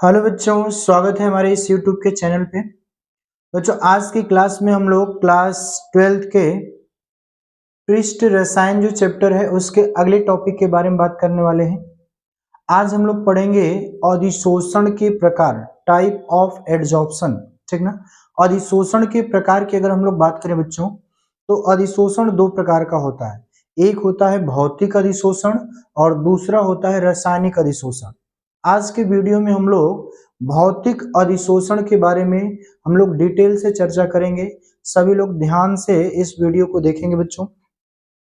Hello बच्चों, स्वागत है हमारे इस यूट्यूब के चैनल पे। बच्चों, आज की क्लास में हम लोग क्लास 12th के पृष्ठ रसायन जो चैप्टर है उसके अगले टॉपिक के बारे में बात करने वाले हैं। आज हम लोग पढ़ेंगे अधिशोषण के प्रकार, टाइप ऑफ एडजॉर्प्शन। ठीक ना। अधिशोषण के प्रकार की अगर हम लोग बात करें बच्चों, तो अधिशोषण दो प्रकार का होता है। एक होता है भौतिक अधिशोषण और दूसरा होता है रासायनिक अधिशोषण। आज के वीडियो में हम लोग भौतिक अधिशोषण के बारे में हम लोग डिटेल से चर्चा करेंगे। सभी लोग ध्यान से इस वीडियो को देखेंगे बच्चों।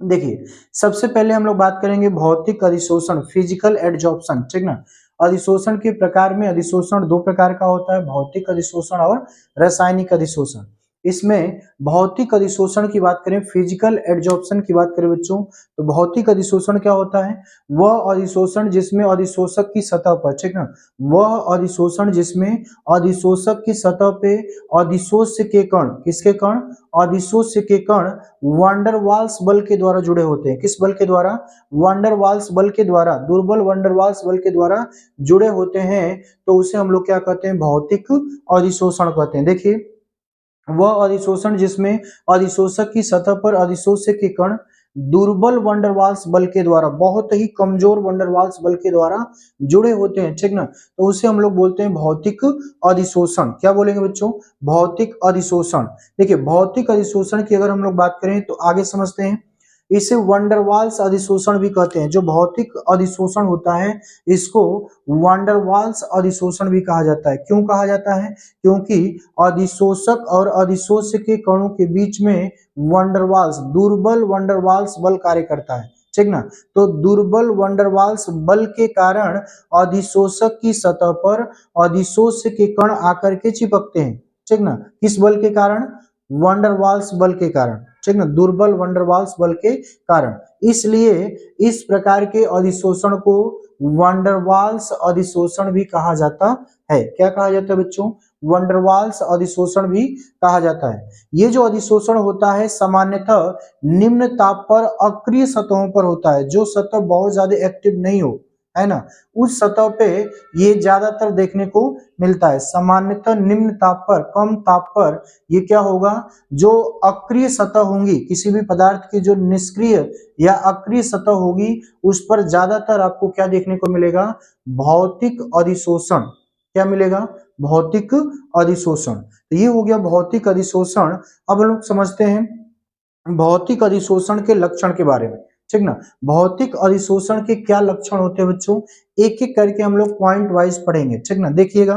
देखिए, सबसे पहले हम लोग बात करेंगे भौतिक अधिशोषण, फिजिकल एडजॉर्प्शन। ठीक ना। अधिशोषण के प्रकार में अधिशोषण दो प्रकार का होता है, भौतिक अधिशोषण और रासायनिक अधिशोषण। इसमें भौतिक अधिशोषण की बात करें, फिजिकल एडजॉर्प्शन की बात करें बच्चों, तो भौतिक अधिशोषण क्या होता है? वह अधिशोषण जिसमें अधिशोषक की सतह पर, ठीक ना, वह अधिशोषण जिसमें अधिशोषक की सतह पे अधिशोष्य के कण, किसके कण? अधिशोष्य के कण वांडरवाल्स बल के द्वारा जुड़े होते हैं। किस बल के द्वारा? वांडरवाल्स बल के द्वारा, दुर्बल वांडरवाल्स बल के द्वारा जुड़े होते हैं। तो उसे हम लोग क्या कहते हैं? भौतिक अधिशोषण कहते हैं। देखिए, वह अधिशोषण जिसमें अधिशोषक की सतह पर अधिशोष्य के कण दुर्बल वंडरवाल्स बल के द्वारा, बहुत ही कमजोर वंडरवाल्स बल के द्वारा जुड़े होते हैं। ठीक ना। तो उसे हम लोग बोलते हैं भौतिक अधिशोषण। क्या बोलेंगे बच्चों? भौतिक अधिशोषण। देखिए, भौतिक अधिशोषण की अगर हम लोग बात करें तो आगे समझते हैं। इसे वंडरवाल्स अधिशोषण भी कहते हैं। जो भौतिक अधिशोषण होता है इसको वंडरवाल्स अधिशोषण भी कहा जाता है। क्यों कहा जाता है? क्योंकि अधिशोषक और अधिशोष्य के कणों के बीच में वंडरवाल्स, दुर्बल वंडरवाल्स बल कार्य करता है। ठीक ना। तो दुर्बल वंडरवाल्स बल के कारण अधिशोषक की सतह पर अधिशोष्य के कण आकर के चिपकते हैं। ठीक ना। किस बल के कारण? वंडरवाल्स बल के कारण। ठीक ना, दुर्बल वंडरवाल्स बल के कारण। इसलिए इस प्रकार के अधिशोषण को वंडरवाल्स अधिशोषण भी कहा जाता है। क्या कहा जाता है बच्चों? वंडरवाल्स अधिशोषण भी कहा जाता है। ये जो अधिशोषण होता है सामान्यतः निम्न ताप पर अक्रिय सतहों पर होता है। जो सतह बहुत ज्यादा एक्टिव नहीं हो, है ना, उस सतह पे ये ज्यादातर देखने को मिलता है। सामान्यतः निम्न ताप पर, कम ताप पर ये क्या होगा? जो अक्रिय सतह होंगी, किसी भी पदार्थ की जो निष्क्रिय या अक्रिय सतह होगी, उस पर ज्यादातर आपको क्या देखने को मिलेगा? भौतिक अधिशोषण। क्या मिलेगा? भौतिक अधिशोषण। तो ये हो गया भौतिक अधिशोषण। अब हम लोग समझते हैं भौतिक अधिशोषण के लक्षण के बारे में। ठीक ना। भौतिक अधिशोषण के क्या लक्षण होते हैं बच्चों? एक एक करके हम लोग पॉइंट वाइज पढ़ेंगे। ठीक ना। देखिएगा,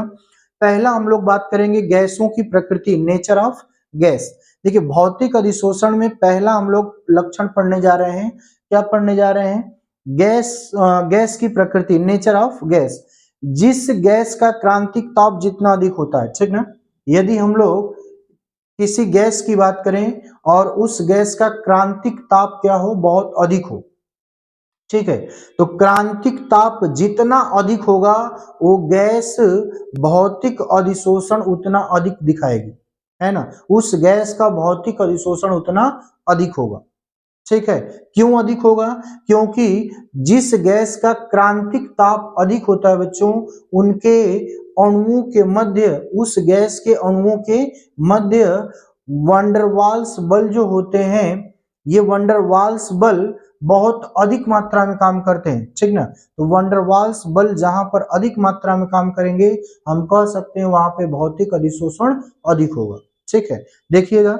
पहला हम लोग बात करेंगे गैसों की प्रकृति, नेचर ऑफ गैस। देखिए, भौतिक अधिशोषण में पहला हम लोग लक्षण पढ़ने जा रहे हैं। क्या पढ़ने जा रहे हैं? गैस की प्रकृति, नेचर ऑफ गैस। जिस गैस का क्रांतिक ताप जितना अधिक होता है, ठीक ना, यदि हम लोग किसी गैस की बात करें और उस गैस का क्रांतिक ताप क्या हो? बहुत अधिक हो। ठीक है। तो क्रांतिक ताप जितना अधिक होगा वो गैस भौतिक अधिशोषण उतना अधिक दिखाएगी, है ना। उस गैस का भौतिक अधिशोषण उतना अधिक होगा। ठीक है। क्यों अधिक होगा? क्योंकि जिस गैस का क्रांतिक ताप अधिक होता है बच्चों, उनके अणुओं के मध्य, उस गैस के अणुओं के मध्य वंडरवाल्स बल जो होते हैं, ये वंडरवाल्स बल बहुत अधिक मात्रा में काम करते हैं। ठीक ना। तो वंडरवाल्स बल जहां पर अधिक मात्रा में काम करेंगे, हम कह सकते हैं वहां पे भौतिक अधिशोषण अधिक होगा। ठीक है। देखिएगा,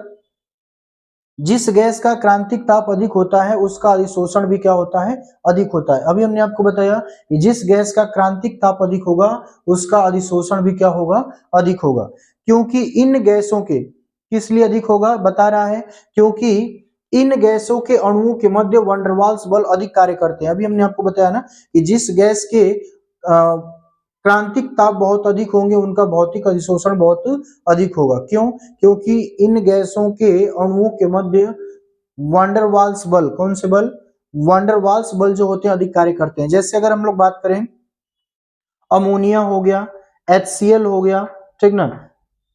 जिस गैस का क्रांतिक ताप अधिक होता है उसका अधिशोषण भी क्या होता है? अधिक होता है। अभी हमने आपको बताया कि जिस गैस का क्रांतिक ताप अधिक होगा उसका अधिशोषण भी क्या होगा? अधिक होगा। क्योंकि इन गैसों के, किस लिए अधिक होगा बता रहा है? क्योंकि इन गैसों के अणुओं के मध्य वंडरवाल्स बल अधिक कार्य करते हैं। अभी हमने आपको बताया ना कि जिस गैस के क्रांतिक ताप बहुत अधिक होंगे उनका भौतिक अधिशोषण बहुत अधिक होगा। क्यों? क्योंकि इन गैसों के अणुओं के मध्य वांडरवाल्स बल, कौन से बल? वांडरवाल्स बल जो होते हैं अधिक कार्य करते हैं। जैसे अगर हम लोग बात करें, अमोनिया हो गया, HCl हो गया, ठीक ना,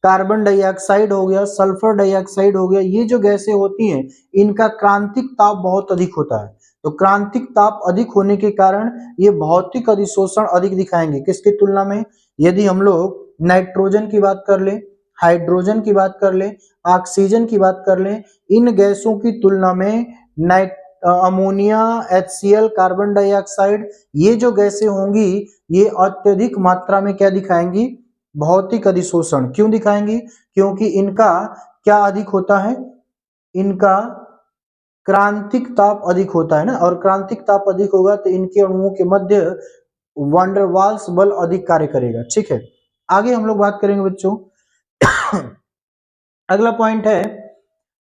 कार्बन डाइऑक्साइड हो गया, सल्फर डाइऑक्साइड हो गया, ये जो गैसें होती हैं इनका क्रांतिक ताप बहुत अधिक होता है। तो क्रांतिक ताप अधिक होने के कारण ये भौतिक अधिशोषण अधिक दिखाएंगे। किसकी तुलना में? यदि हम लोग नाइट्रोजन की बात कर ले, हाइड्रोजन की बात कर ले, ऑक्सीजन की बात कर ले, इन गैसों की तुलना में अमोनिया, HCl, कार्बन डाइऑक्साइड, ये जो गैसें होंगी ये अत्यधिक मात्रा में क्या दिखाएंगी, भौतिक अधिशोषण। क्यों दिखाएंगी? क्योंकि इनका क्या अधिक होता है, इनका क्रांतिक ताप अधिक होता है ना, और क्रांतिक ताप अधिक होगा तो इनके अणुओं के मध्य वंडरवाल्स बल अधिक कार्य करेगा। ठीक है, आगे हम लोग बात करेंगे बच्चों। अगला पॉइंट है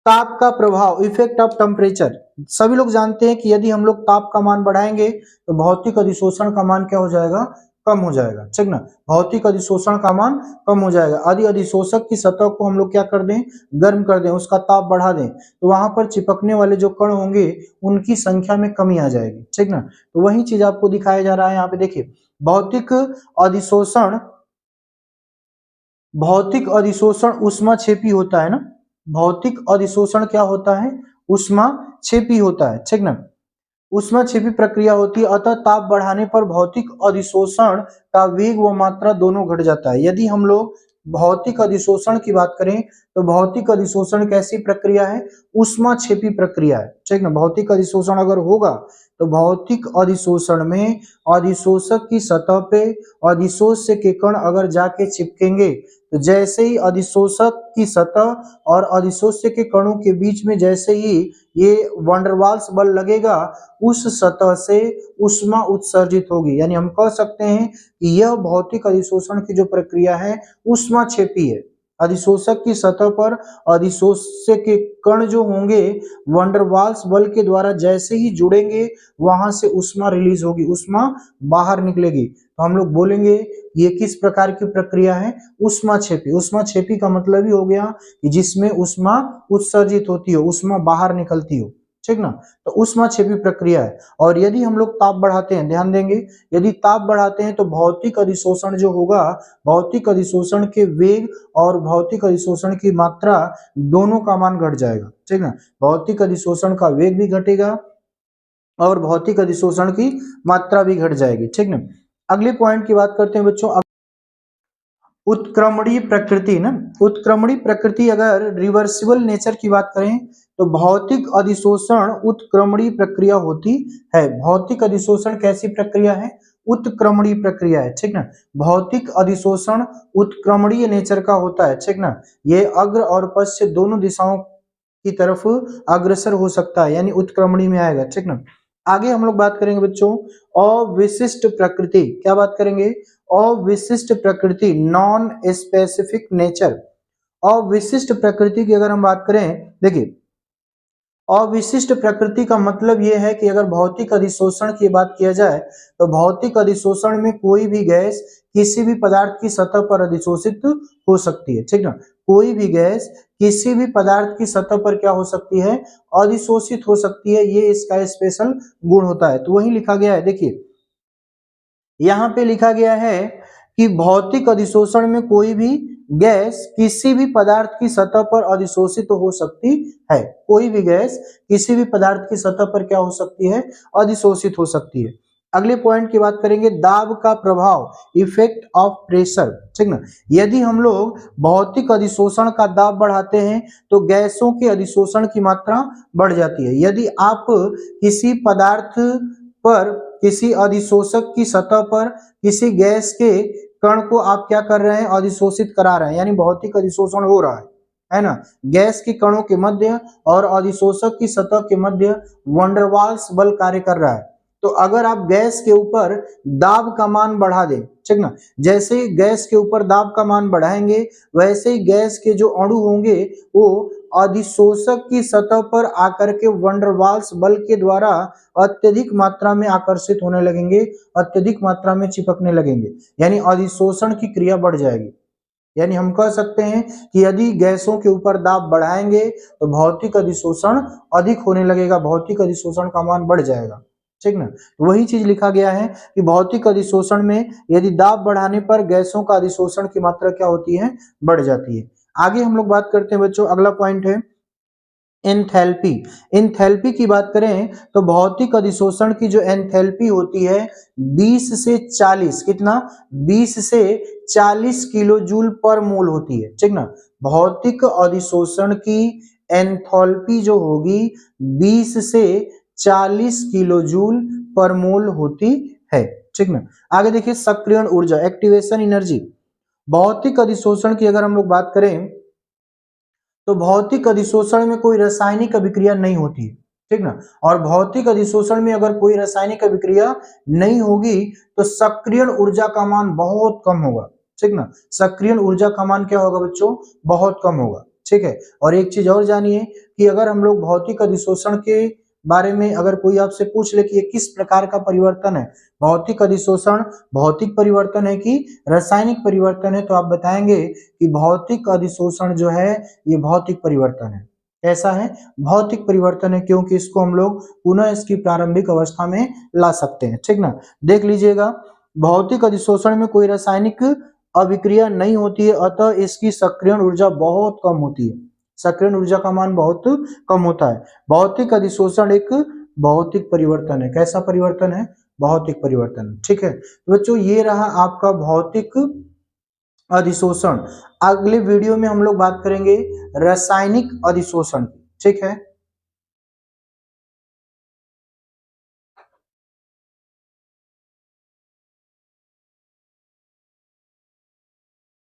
ताप का प्रभाव, इफेक्ट ऑफ टेम्परेचर। सभी लोग जानते हैं कि यदि हम लोग ताप का मान बढ़ाएंगे तो भौतिक अधिशोषण का मान क्या हो जाएगा, कम हो जाएगा। ठीक ना, भौतिक अधिशोषण का मान कम हो जाएगा। यदि अधिशोषक की सतह को हम लोग क्या कर दें, गर्म कर दें, उसका ताप बढ़ा दें, तो वहां पर चिपकने वाले जो कण होंगे उनकी संख्या में कमी आ जाएगी। ठीक ना, तो वही चीज आपको दिखाया जा रहा है यहाँ पे। देखिए, भौतिक अधिशोषण, भौतिक अधिशोषण ऊष्माक्षेपी होता है ना, भौतिक अधिशोषण क्या होता है, ऊष्माक्षेपी होता है। ठीक ना, ऊष्माक्षेपी प्रक्रिया होती है, अतः ताप बढ़ाने पर भौतिक अधिशोषण का वेग व मात्रा दोनों घट जाता है। यदि हम लोग भौतिक अधिशोषण की बात करें तो भौतिक अधिशोषण कैसी प्रक्रिया है, ऊष्माक्षेपी प्रक्रिया है। ठीक ना, भौतिक अधिशोषण अगर होगा तो भौतिक अधिशोषण में अधिशोषक की सतह पे अधिशोष्य के कण अगर जाके चिपकेंगे तो जैसे ही अधिशोषक की सतह और अधिशोष्य के कणों के बीच में जैसे ही ये वंडरवाल्स बल लगेगा, उस सतह से ऊष्मा उत्सर्जित होगी। यानी हम कह सकते हैं कि यह भौतिक अधिशोषण की जो प्रक्रिया है ऊष्माक्षेपी है। अधिशोषक की सतह पर अधिशोष्य के कण जो होंगे वंडरवाल्स बल के द्वारा जैसे ही जुड़ेंगे वहां से ऊष्मा रिलीज होगी, ऊष्मा बाहर निकलेगी। तो हम लोग बोलेंगे ये किस प्रकार की प्रक्रिया है, ऊष्माक्षेपी। ऊष्माक्षेपी का मतलब ही हो गया कि जिसमें ऊष्मा उत्सर्जित होती हो, ऊष्मा बाहर निकलती हो। ठीक ना, तो ऊष्माक्षेपी प्रक्रिया है। और यदि हम लोग ताप बढ़ाते हैं, ध्यान देंगे, यदि ताप बढ़ाते हैं तो भौतिक अधिशोषण जो होगा, भौतिक अधिशोषण के वेग और भौतिक अधिशोषण की मात्रा दोनों का मान घट जाएगा। ठीक ना, भौतिक अधिशोषण का वेग भी घटेगा और भौतिक अधिशोषण की मात्रा भी घट जाएगी। ठीक ना, अगले पॉइंट की बात करते हैं बच्चों, उत्क्रमणीय प्रकृति ना। उत्क्रमणीय प्रकृति, अगर रिवर्सिबल नेचर की बात करें तो भौतिक अधिशोषण उत्क्रमणीय प्रक्रिया होती है। भौतिक अधिशोषण कैसी प्रक्रिया है, उत्क्रमणीय प्रक्रिया है। ठीक ना, भौतिक अधिशोषण उत्क्रमणीय नेचर का होता है। ठीक ना, ये अग्र और पश्चिम दोनों दिशाओं की तरफ अग्रसर हो सकता है, यानी उत्क्रमणीय में आएगा। ठीक ना, आगे हम लोग बात करेंगे बच्चों अविशिष्ट प्रकृति। क्या बात करेंगे, अविशिष्ट प्रकृति, नॉन स्पेसिफिक नेचर। अविशिष्ट प्रकृति की अगर हम बात करें, देखिए अविशिष्ट प्रकृति का मतलब यह है कि अगर भौतिक अधिशोषण की बात किया जाए तो भौतिक अधिशोषण में कोई भी गैस किसी भी पदार्थ की सतह पर अधिशोषित हो सकती है। ठीक ना, कोई भी गैस किसी भी पदार्थ की सतह पर क्या हो सकती है, अधिशोषित हो सकती है। ये इसका स्पेशल गुण होता है। तो वही लिखा गया है, देखिए यहाँ पे लिखा गया है कि भौतिक अधिशोषण में कोई भी गैस किसी भी पदार्थ की सतह पर अधिशोषित हो सकती है। कोई भी गैस किसी भी पदार्थ की सतह पर क्या हो सकती है, अधिशोषित हो सकती है। अगले पॉइंट की बात करेंगे, दाब का प्रभाव, इफेक्ट ऑफ प्रेशर। ठीक ना, यदि हम लोग भौतिक अधिशोषण का दाब बढ़ाते हैं तो गैसों के अधिशोषण की मात्रा बढ़ जाती है। यदि आप किसी पदार्थ पर, किसी अधिशोषक की सतह पर किसी गैस के कण को आप क्या कर रहे हैं, अधिशोषित करा रहे हैं, यानी भौतिक अधिशोषण हो रहा है ना। गैस के कणों के मध्य और अधिशोषक की सतह के मध्य वंडरवाल्स बल कार्य कर रहा है। तो अगर आप गैस के ऊपर दाब का मान बढ़ा दें, ठीक ना, जैसे ही गैस के ऊपर दाब का मान बढ़ाएंगे वैसे ही गैस के जो अणु होंगे वो अधिशोषक की सतह पर आकर के वंडरवाल्स बल के द्वारा अत्यधिक मात्रा में आकर्षित होने लगेंगे, अत्यधिक मात्रा में चिपकने लगेंगे, यानी अधिशोषण की क्रिया बढ़ जाएगी। यानी हम कह सकते हैं कि यदि गैसों के ऊपर दाब बढ़ाएंगे तो भौतिक अधिशोषण अधिक होने लगेगा, भौतिक अधिशोषण का मान बढ़ जाएगा। ठीक ना, तो वही चीज लिखा गया है कि भौतिक अधिशोषण में यदि दाब बढ़ाने पर गैसों का अधिशोषण की मात्रा क्या होती है, बढ़ जाती है। आगे हम लोग बात करते हैं बच्चों, अगला पॉइंट है एंथैल्पी, एंथैल्पी की बात करें तो भौतिक अधिशोषण की जो एंथैल्पी होती है 20 से 40, कितना 20 से 40 किलो जूल पर मोल होती है, ठीक ना। भौतिक अधिशोषण की एंथैल्पी जो होगी 20 से 40 किलो जूल पर मोल होती है, ठीक ना। आगे देखिए सक्रियण ऊर्जा, एक्टिवेशन एनर्जी। भौतिक अधिशोषण की अगर हम लोग बात करें तो भौतिक अधिशोषण में कोई रासायनिक अभिक्रिया नहीं होती है, ठीक ना। और भौतिक अधिशोषण में अगर कोई रासायनिक अभिक्रिया नहीं होगी तो सक्रियण ऊर्जा का मान बहुत कम होगा, ठीक ना। सक्रियण ऊर्जा का मान क्या होगा बच्चों, बहुत कम होगा, ठीक है। और एक चीज और जानिए कि अगर हम लोग भौतिक अधिशोषण के बारे में अगर कोई आपसे पूछ ले कि ये किस प्रकार का परिवर्तन है, भौतिक अधिशोषण भौतिक परिवर्तन है कि रासायनिक परिवर्तन है, तो आप बताएंगे कि भौतिक अधिशोषण जो है ये भौतिक परिवर्तन है। कैसा है, भौतिक परिवर्तन है, क्योंकि इसको हम लोग पुनः इसकी प्रारंभिक अवस्था में ला सकते हैं, ठीक ना। देख लीजिएगा भौतिक अधिशोषण में कोई रासायनिक अभिक्रिया नहीं होती है, अतः इसकी सक्रियण ऊर्जा बहुत कम होती है, सक्रियण ऊर्जा का मान बहुत कम होता है। भौतिक अधिशोषण एक भौतिक परिवर्तन है, कैसा परिवर्तन है, भौतिक परिवर्तन, ठीक है। तो बच्चों ये रहा आपका भौतिक अधिशोषण। अगले वीडियो में हम लोग बात करेंगे रासायनिक अधिशोषण, ठीक है।